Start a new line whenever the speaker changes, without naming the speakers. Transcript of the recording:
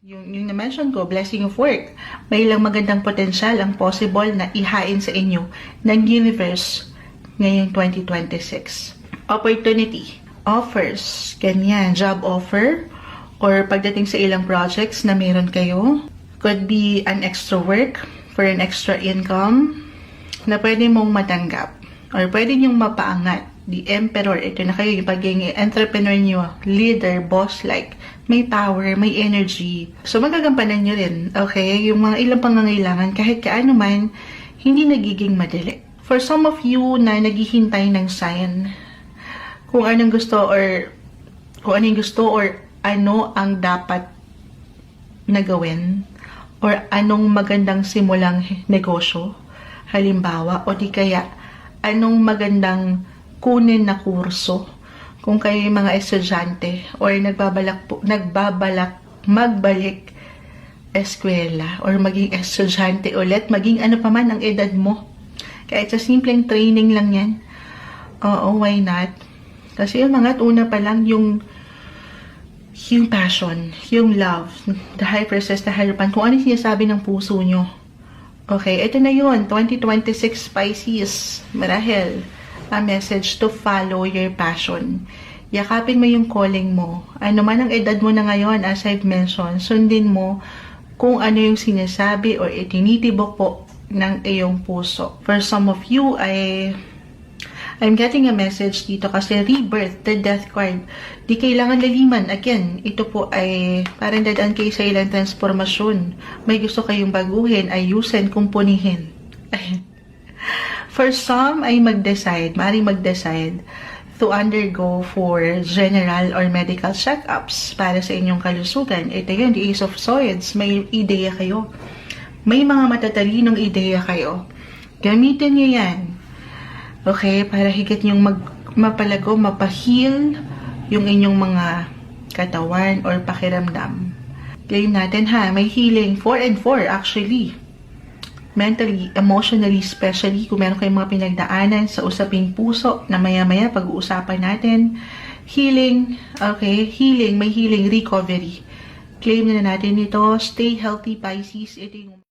Yung na-mention ko, blessing of work. May ilang magandang potensyal ang possible na ihain sa inyo ng universe ngayong 2026. Opportunity, offers, ganyan, job offer, or pagdating sa ilang projects na meron kayo. Could be an extra work for an extra income na pwede mong matanggap or pwede nyong mapaangat. The Emperor, ito na kayo, yung pagiging entrepreneur nyo, leader, boss-like, may power, may energy. So, magagampanan nyo rin, okay? Yung mga ilang pangangailangan, kahit kaano man, hindi nagiging madali. For some of you na naghihintay ng sign, kung anong gusto or ano ang dapat na gawin, or anong magandang simulang negosyo, halimbawa, o di kaya, anong magandang kunin na kurso kung kayo yung mga estudyante or nagbabalak magbalik eskwela or maging estudyante ulit, maging ano pa man ang edad mo. Kahit sa simpleng training lang yan. Oo, why not? Kasi yung mga una pa lang yung passion, yung love, the high process, the harapan, kung ano sinasabi ng puso nyo. Okay, ito na yun, 2026 Pisces, marahil a message to follow your passion. Yakapin mo yung calling mo. Ano man ang edad mo na ngayon, as I've mentioned, sundin mo kung ano yung sinasabi or itinitibok po ng iyong puso. For some of you, I'm getting a message dito kasi rebirth, the death card. Di kailangan laliman. Again, ito po ay parang dadaan kayo sa ilang transformasyon. May gusto kayong baguhin, ayusin, kumpunihin. For some ay maaaring mag-decide to undergo for general or medical check-ups para sa inyong kalusugan. Ito yun, the Ace of Swords. May ideya kayo. May mga matatalinong ideya kayo. Gamitin niyo yan. Okay? Para higit niyong mapalago, mapahil yung inyong mga katawan or pakiramdam. Claim natin ha, may healing 4 and 4 actually. Mentally, emotionally, especially kung meron kayong mga pinagdaanan sa usaping puso na maya-maya pag-uusapan natin. Healing, okay, healing, may healing, recovery. Claim na natin ito, stay healthy Pisces. Ito yung